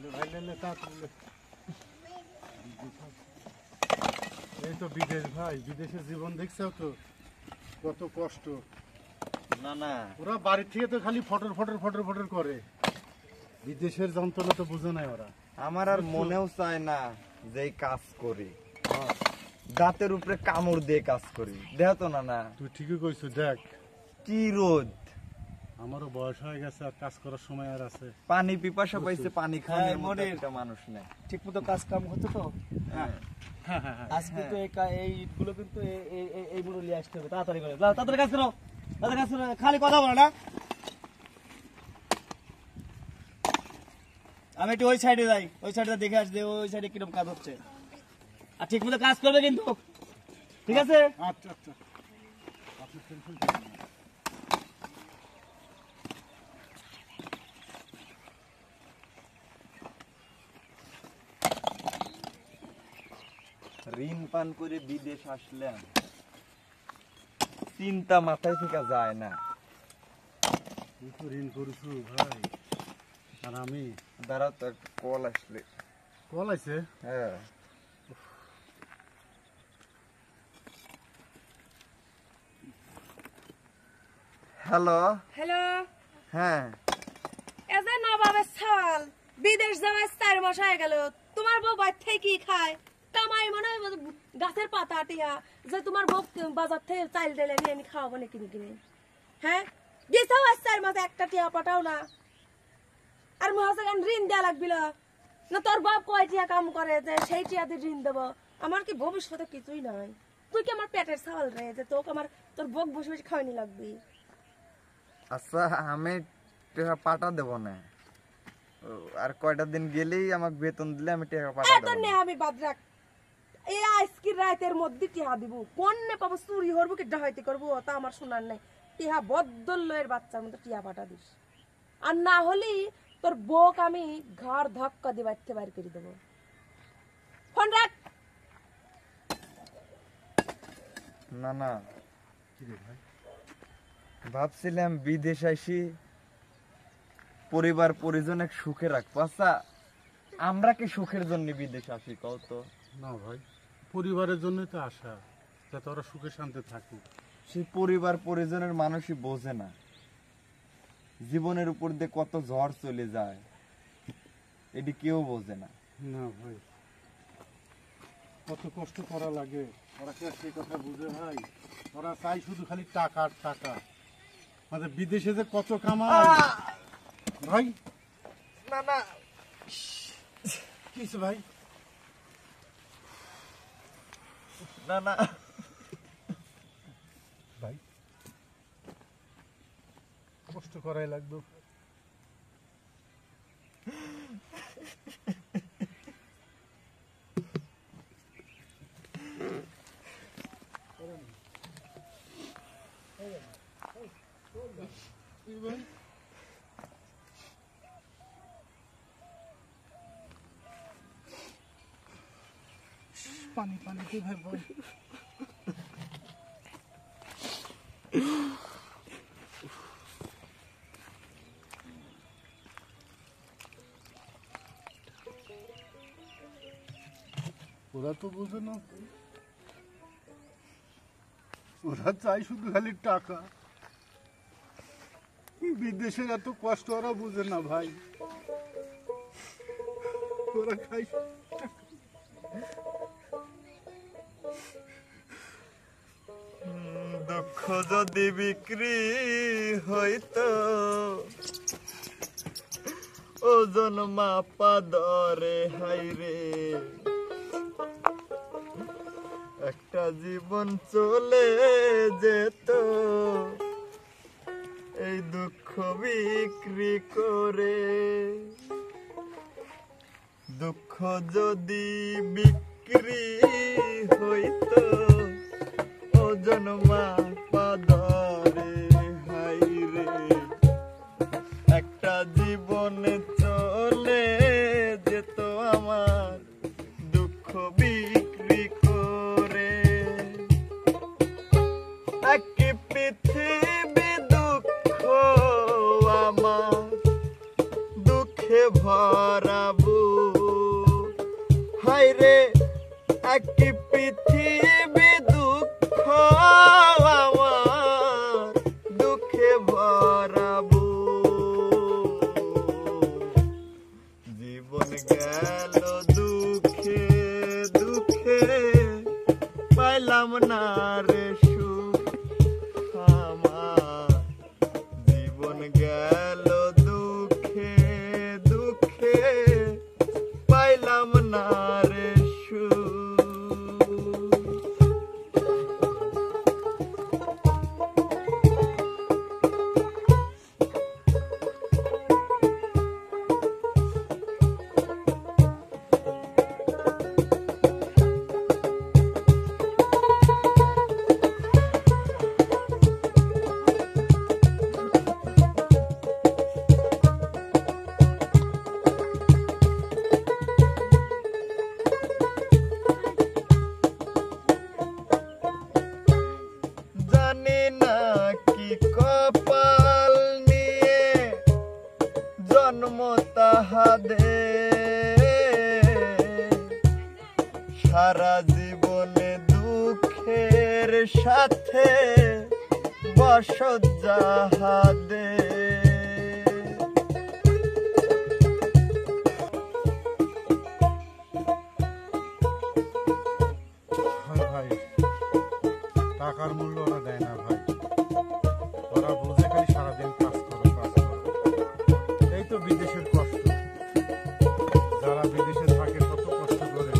এই তো বিদেশ ভাই, বিদেশের জীবন দেখছো তো কত কষ্ট। না না, ওরা বাড়ি থেকে তো খালি ফটর ফটর ফটর ফটর করে, বিদেশের যন্ত্রণা তো বুঝে নাই ওরা। আমার আর মনেও চায় না যে এই কাজ করি, দাঁতের উপরে কামড় দিয়ে কাজ করি। দেখো তো না না, তুই ঠিকই কইছো। দেখ কি রোদ, আমারও বয়স হয়ে গেছে, আর কাজ করার সময় আর আছে। পানি পিপাসা পাইছে, পানি খাওয়ার মতো মনের একটা মানুষ নেই। ঠিক মতো কাজ কাম হতো তো। হ্যাঁ, হ্যাঁ হ্যাঁ হ্যাঁ। আজকে তো এই ইটগুলো কিন্তু এই মুড়ো নিয়ে আসতে হবে, তাড়াতাড়ি করে যাও, তাড়াতাড়ি কাজ করো, তাড়াতাড়ি কাজ করো, খালি কথা বলো না। আমি একটু ওই সাইডে যাই, ওই সাইডে দেখে আসবে ওই সাইডে কিরকম কাজ হচ্ছে, আর ঠিক মতো কাজ করবে কিন্তু, ঠিক আছে? আচ্ছা আচ্ছা, আপনি টেনশন করবেন না। ঋণ পান করে বিদেশ আসলাম, চিন্তা মাথায় থেকে যায় না। তুই তো ঋণ করছু ভাই, আর আমি। দাঁড়াও তো, একটা কল আসলে। কল আছে? হ্যাঁ, হ্যালো। হ্যালো, হ্যাঁ, এ যে নবাবের ছাল বিদেশ যাওয়ার 4 মাস হয়ে গেল, তোমার বউ বাইর থেকে কি খায়? কামাই মনে হয় গাছের পাতা টিয়া, যে তোমার বউ বাজার থেকে চাল ডালে নিয়ে আমি খাওয়াবো না কিনে কিনে। হ্যাঁ, গেছাও আজ 4 মাসে একটা টিয়া পাঠাও না, আর মহাসাগান ঋণ দেওয়া লাগবিল না? তোর বাপ কয় টিয়া কাম করে যে সেই টিয়া দিয়ে ঋণ দেবো? আমার কি ভবিষ্যতে কিছুই নাই, তুই কি আমার পেটের ছাল রে যে তোকে আমার তোর বক বসে বসে খাওয়ানি লাগবি? আচ্ছা আমি টাকা পাঠা দেব না, আর কয়টা দিন গেলেই আমাকে বেতন দিলে আমি টাকা পাঠা এত দেব নে না। আমি বাদ রাখ, এই আজকের রাতের মধ্যে টিহা দিব, কোন নে পাবো? চুরি করবো কি ডাকাতি করবো তা আমার শোনার নাই। টিহা বদ্দল লয়ের বাচ্চার মতো টিহা পাঠা দিস, আর না হলি তোর বউক আমি ঘর ধাক্কা দিয়ে বাড়তে বাইর করে দেবো। ফোন রাখ। না না, কি রে ভাই? ভাবছিলাম বিদেশ আইসি পরিবার পরিজনে সুখে রাখবো। আচ্ছা আমরা কি সুখের জন্য বিদেশ আসি কও তো? না ভাই, পরিবারের জন্য তো আশা, যাতে ওরা সুখে শান্তি থাকে। সেই পরিবার পরিজনের মানুষই বোঝে না জীবনের উপর দিয়ে কত ঝড় চলে যায়, এটি কেউ বোঝে না। না ভাই, কত কষ্ট করা লাগে, ওরা কি আর সেই কথা বুঝে ভাই? ওরা চাই শুধু খালি টাকা আর টাকা। মানে বিদেশে যে কত কামায় ভাই। না না, কিছু ভাই? না না ভাই কষ্ট করাই লাগবে। পানি পানি তুই ভাই বল। ওরা তো বুঝে না, ওরা চাই শুধু খালি টাকা। বিদেশের এত কষ্ট ওরা বুঝে না ভাই, ওরা খাই। দুঃখ যদি বিক্রি হইতো ওজন মাপা দরে হাইরে, একটা জীবন চলে যেত এই দুঃখ বিক্রি করে। দুঃখ যদি বিক্রি হইতো ওজন মাপা দরে হাইরে, একটা জীবনে চলে যেত আমার দুঃখ বিক্রি করে। একই পৃথিবী দুঃখ আমার দুঃখে ভরা। ভরাবো হায় রে একটি পৃথিবী দুঃখ আমার দুঃখে ভরাবো জীবন গেল দুঃখে দুঃখে পাইলাম না রে সুখ আমার জীবন গেল দুঃখে দুঃখে পাইলাম না রে সুখ জানি না কি কপাল নিয়ে জন্ম তাহাদের সারা জীবনে দুঃখের সাথে বসত যাহাদের ভাই ভাই টাকার মূল্য ওরা দেয় না ভাই, ওরা বুঝে খালি সারাদিন কাজ করো কাজ করো। এই তো বিদেশের কষ্ট, যারা বিদেশে থাকে কত কষ্ট করে,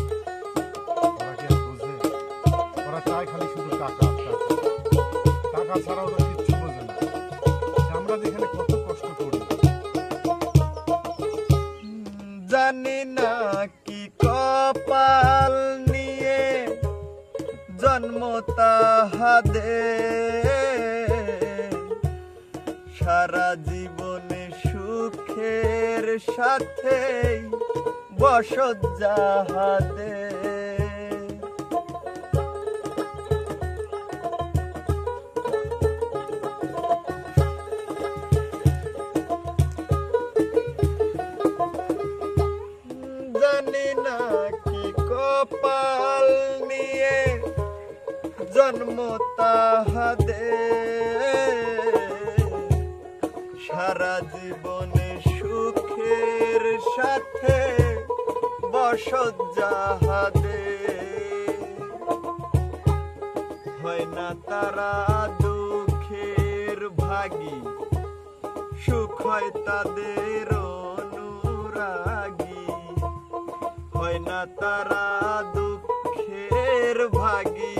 ওরা কি আর বুঝে? ওরা চায় খালি শুধু টাকা আর টাকা, টাকা ছাড়া ওরা কিচ্ছু বোঝে না। আমরা যেখানে কত কষ্ট করি। জানি না কি কপাল নিয়ে জন্ম তাহাদের সারা জীবনে সুখের সাথে বসত যাহাদের জানি না কি কপাল নিয়ে জন্ম তাহাদের সারা জীবনে সুখের সাথে বসত যাহাদের হয় না তারা দুঃখের ভাগী সুখ হয় তাদের অনুরাগী হয় না তারা দুঃখের ভাগী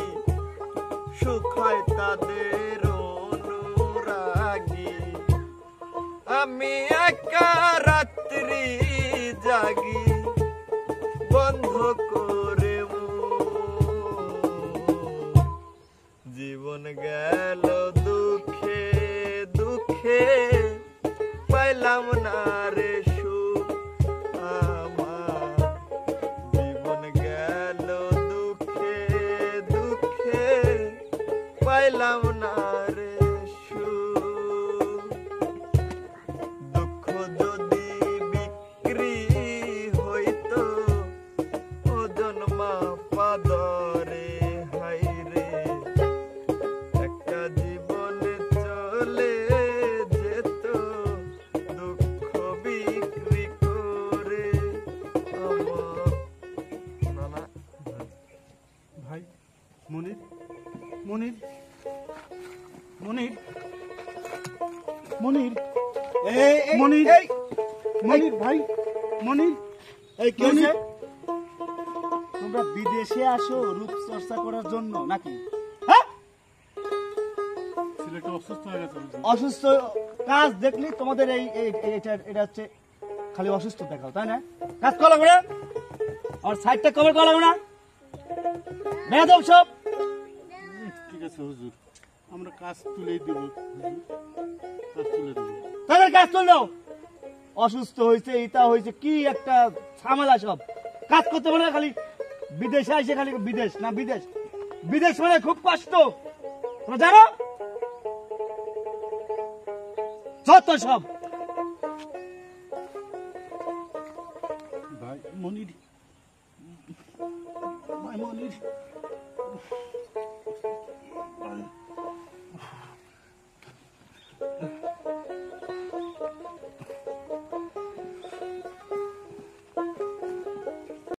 সুখ হয় তাদের অনুরাগী আমি একা রাত্রি জাগি বন্ধ করে জীবন গেল দুঃখে দুঃখে পাইলাম না রে সুখ আমার জীবন গেল দুঃখে দুঃখে পাইলাম না রে সুখ দুঃখ যদি বিক্রি হইতো ওজন মাপা দরে হাইরে একটা জীবনে চলে যেত দুঃখ বিক্রি করে আমার নানা ভাই মনির মনির মনির মনির মনির মনির ভাই মনির এই কি হয়েছে? তোমরা বিদেশে আসো রূপ চর্চা করার জন্য নাকি? হ্যাঁ, ছেলেটা অসুস্থ হয়ে গেছে হুজুর। অসুস্থ কাজ দেখলি তোমাদের এটা হচ্ছে খালি অসুস্থ দেখাও, তাই না? কাজ করা লাগবে না, আমার সাইডটা কভার করা লাগবে না, বেয়াদব সব। ঠিক আছে হুজুর, আমরা কাজ তুলেই দেব হুজুর, কাজ তুলে দেবো। তাদের কাজ তুলে দাও। অসুস্থ হয়েছে, ইটা হয়েছে, কি একটা ঝামেলা সব। কাজ করতে মানে খালি বিদেশে আসে, খালি বিদেশ না বিদেশ, বিদেশ মানে খুব কষ্ট, তোমরা জানো? যত সব মনির